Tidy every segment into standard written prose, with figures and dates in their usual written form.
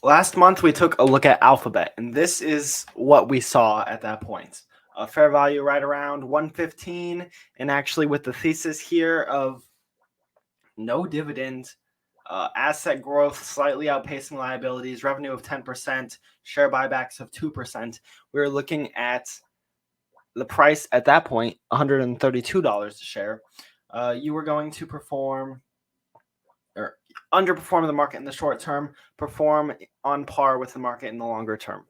Last month, we took a look at Alphabet, and this is what we saw at that point. A fair value right around 115, and actually with the thesis here of no dividend, asset growth slightly outpacing liabilities, revenue of 10%, share buybacks of 2%. We were looking at the price at that point, $132 a share. You were going to perform or underperform the market in the short term, perform on par with the market in the longer term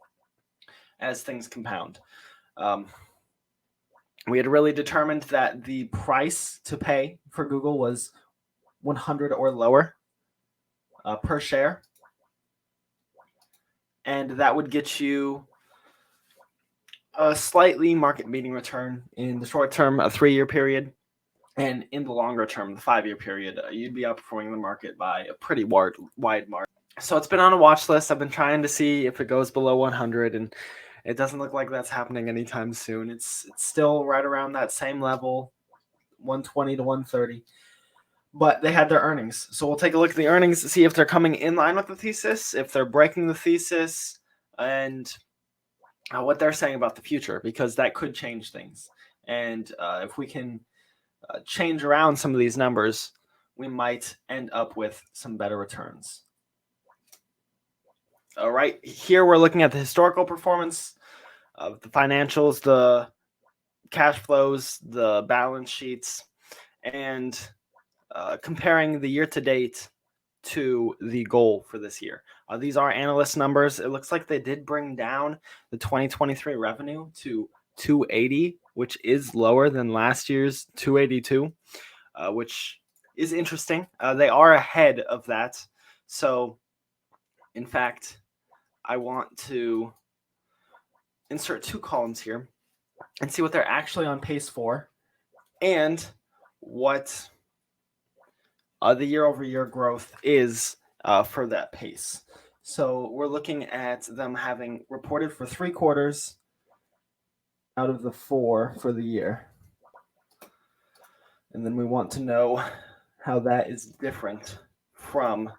as things compound. We had really determined that the price to pay for Google was 100 or lower per share. And that would get you a slightly market-beating return in the short term, a 3-year period. And in the longer term, the 5-year period, you'd be outperforming the market by a pretty wide margin. So it's been on a watch list. I've been trying to see if it goes below 100, and it doesn't look like that's happening anytime soon. It's still right around that same level, 120 to 130. But they had their earnings. So we'll take a look at the earnings to see if they're coming in line with the thesis, if they're breaking the thesis, and what they're saying about the future, because that could change things. And if we can change around some of these numbers, we might end up with some better returns. All right, here we're looking at the historical performance of the financials, the cash flows, the balance sheets, and comparing the year-to-date to the goal for this year. These are analyst numbers. It looks like they did bring down the 2023 revenue to 280, which is lower than last year's 282, which is interesting. They are ahead of that. So, in fact, I want to insert 2 columns here and see what they're actually on pace for and what the year-over-year growth is for that pace. So we're looking at them having reported for 3 quarters out of the 4 for the year. And then we want to know how that is different from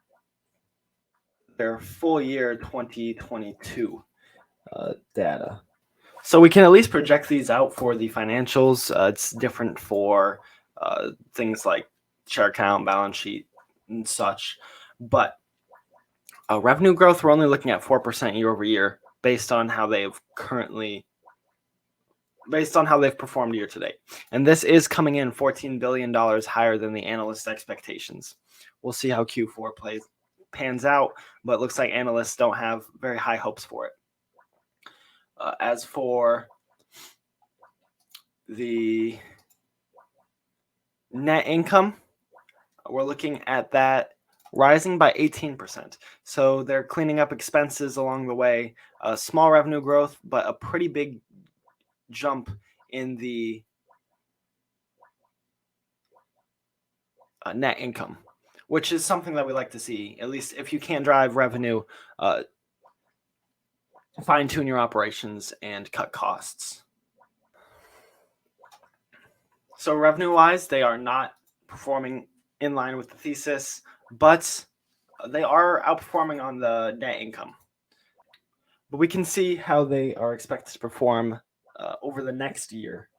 their full year 2022 data. So we can at least project these out for the financials. It's different for things like share count, balance sheet, and such. But revenue growth, we're only looking at 4% year over year based on how they've performed year to date. And this is coming in $14 billion higher than the analyst expectations. We'll see how Q4 pans out, but it looks like analysts don't have very high hopes for it. As for the net income, we're looking at that rising by 18%. So they're cleaning up expenses along the way. Small revenue growth, but a pretty big jump in the net income, which is something that we like to see. At least if you can drive revenue, fine-tune your operations and cut costs. So revenue-wise, they are not performing in line with the thesis, but they are outperforming on the net income. But we can see how they are expected to perform over the next year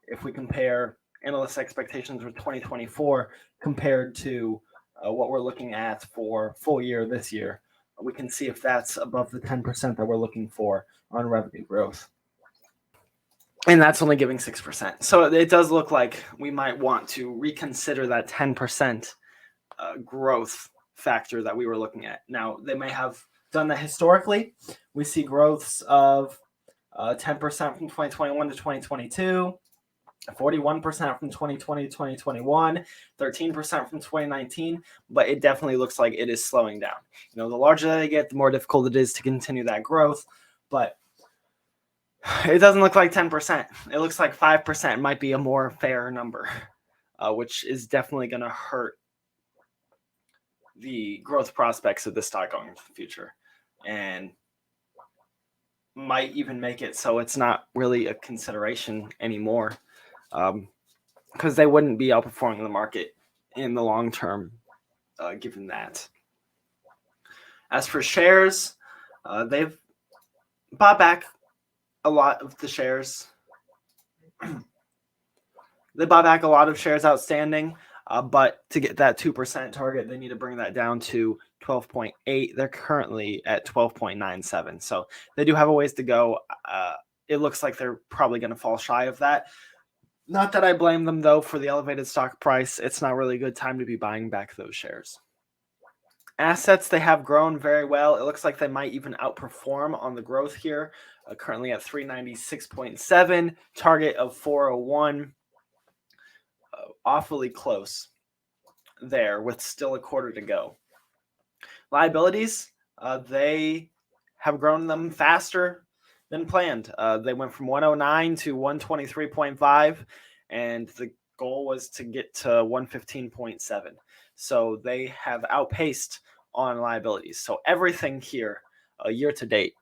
if we compare analyst expectations for 2024 compared to what we're looking at for full year this year. We can see if that's above the 10% that we're looking for on revenue growth. And that's only giving 6%. So it does look like we might want to reconsider that 10% growth factor that we were looking at. Now, they may have done that historically. We see growths of 10% from 2021 to 2022, 41% from 2020 to 2021, 13% from 2019, but it definitely looks like it is slowing down. You know, the larger they get, the more difficult it is to continue that growth, but it doesn't look like 10%. It looks like 5% might be a more fair number, which is definitely going to hurt the growth prospects of the stock going into the future, and might even make it so it's not really a consideration anymore, because they wouldn't be outperforming the market in the long term, given that. As for shares, They've bought back a lot of the shares. They bought back a lot of shares outstanding, but to get that 2% target, they need to bring that down to 12.8. They're currently at 12.97. So they do have a ways to go. It looks like they're probably going to fall shy of that. Not that I blame them, though, for the elevated stock price. It's not really a good time to be buying back those shares. Assets, they have grown very well. It looks like they might even outperform on the growth here. Currently at 396.7, target of 401. Awfully close there with still a quarter to go. Liabilities, they have grown them faster than planned. They went from 109 to 123.5, and the goal was to get to 115.7. So they have outpaced on liabilities. So everything here, year to date,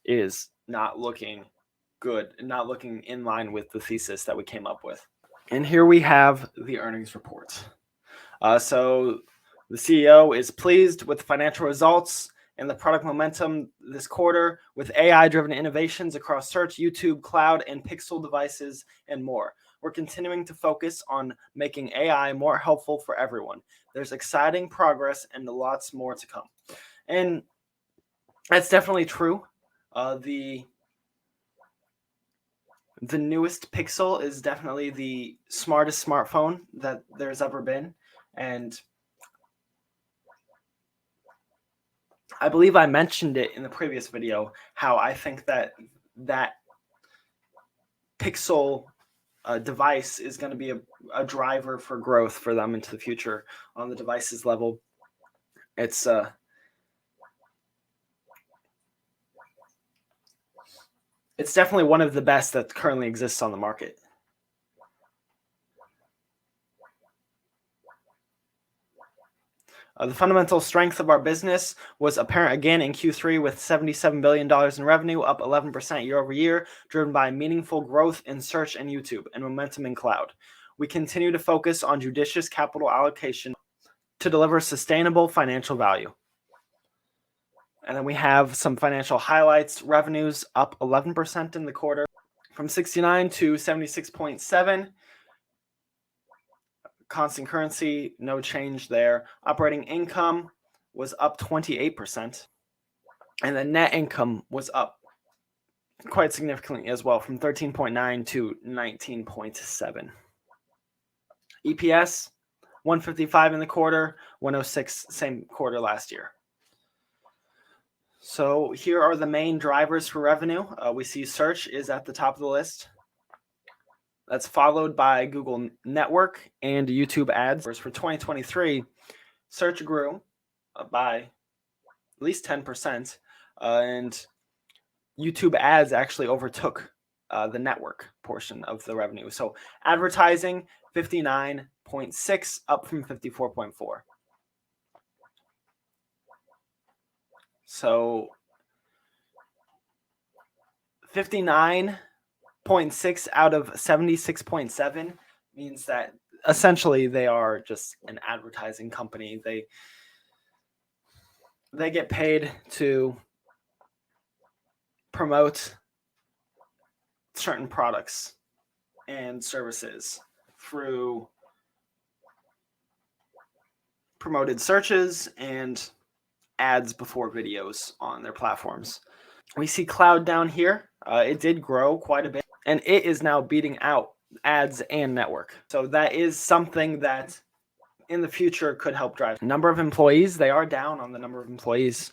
is not looking good, not looking in line with the thesis that we came up with. And here we have the earnings report. So the CEO is pleased with financial results and the product momentum this quarter with AI-driven innovations across search, YouTube, cloud, and Pixel devices, and more. We're continuing to focus on making AI more helpful for everyone. There's exciting progress and lots more to come. And that's definitely true. The newest Pixel is definitely the smartest smartphone that there's ever been. And I believe I mentioned it in the previous video, how I think that Pixel device is going to be a driver for growth for them into the future on the devices level. It's definitely one of the best that currently exists on the market. The fundamental strength of our business was apparent again in Q3 with $77 billion in revenue, up 11% year over year, driven by meaningful growth in search and YouTube and momentum in cloud. We continue to focus on judicious capital allocation to deliver sustainable financial value. And then we have some financial highlights. Revenues up 11% in the quarter from 69 to 76.7. Constant currency, no change there. Operating income was up 28%. And the net income was up quite significantly as well, from 13.9 to 19.7. EPS, 155 in the quarter, 106 same quarter last year. So here are the main drivers for revenue. We see search is at the top of the list. That's followed by Google Network and YouTube ads. For 2023, search grew by at least 10%, and YouTube ads actually overtook the network portion of the revenue. So advertising, 59.6, up from 54.4. So 59.6 out of 76.7 means that essentially they are just an advertising company. They get paid to promote certain products and services through promoted searches and ads before videos on their platforms. We see cloud down here. It did grow quite a bit, and it is now beating out ads and network. So that is something that in the future could help drive. Number of employees, they are down on the number of employees,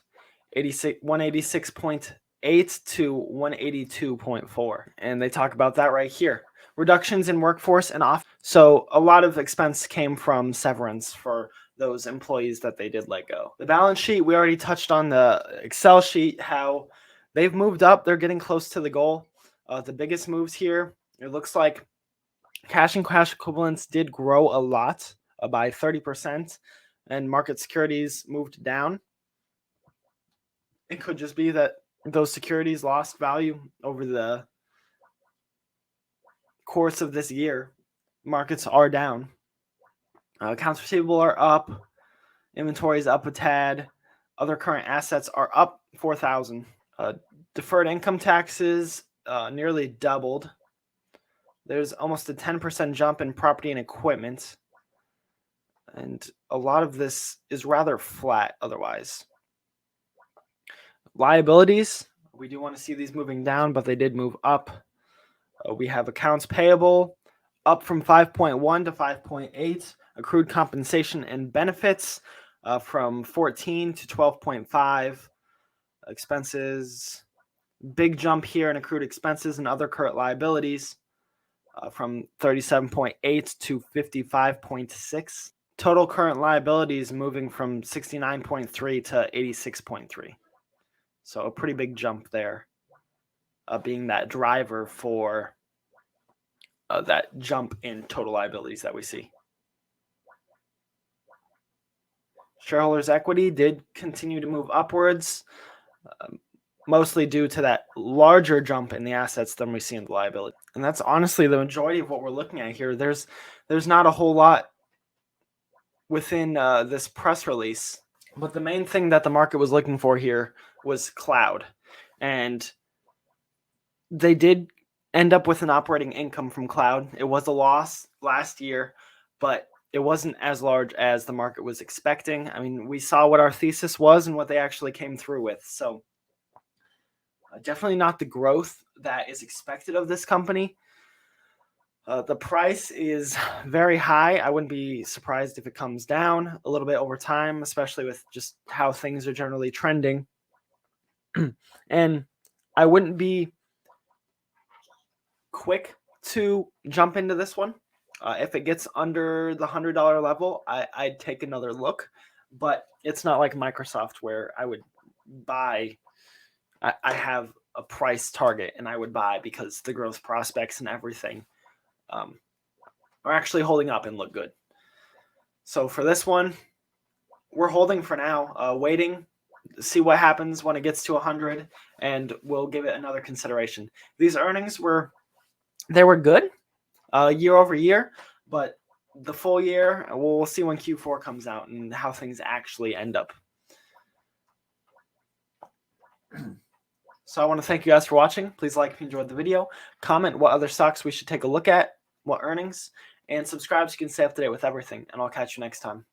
186.8 to 182.4. And they talk about that right here. Reductions in workforce and off. So a lot of expense came from severance for those employees that they did let go. The balance sheet, we already touched on the Excel sheet, how they've moved up. They're getting close to the goal. The biggest moves here, it looks like cash and cash equivalents did grow a lot, by 30%, and market securities moved down. It could just be that those securities lost value over the course of this year. Markets are down. Accounts receivable are up. Inventory is up a tad. Other current assets are up 4,000. Deferred income taxes nearly doubled. There's almost a 10% jump in property and equipment. And a lot of this is rather flat otherwise. Liabilities, we do want to see these moving down, but they did move up. We have accounts payable up from 5.1 to 5.8. Accrued compensation and benefits from 14 to 12.5. Expenses, big jump here in accrued expenses and other current liabilities from 37.8 to 55.6. Total current liabilities moving from 69.3 to 86.3. So a pretty big jump there, being that driver for that jump in total liabilities that we see. Shareholders' equity did continue to move upwards, mostly due to that larger jump in the assets than we see in the liability. And that's honestly the majority of what we're looking at here. There's not a whole lot within this press release, but the main thing that the market was looking for here was cloud. And they did end up with an operating income from cloud. It was a loss last year, but it wasn't as large as the market was expecting. I mean, we saw what our thesis was and what they actually came through with. So definitely not the growth that is expected of this company. The price is very high. I wouldn't be surprised if it comes down a little bit over time, especially with just how things are generally trending. And I wouldn't be quick to jump into this one. If it gets under the $100 level, I'd take another look. But it's not like Microsoft where I would buy. I have a price target and I would buy because the growth prospects and everything are actually holding up and look good. So for this one, we're holding for now, waiting, see what happens when it gets to 100, and we'll give it another consideration. These earnings were good year over year, but the full year, we'll see when Q4 comes out and how things actually end up. So I want to thank you guys for watching. Please like if you enjoyed the video. Comment what other stocks we should take a look at, what earnings, and subscribe so you can stay up to date with everything. And I'll catch you next time.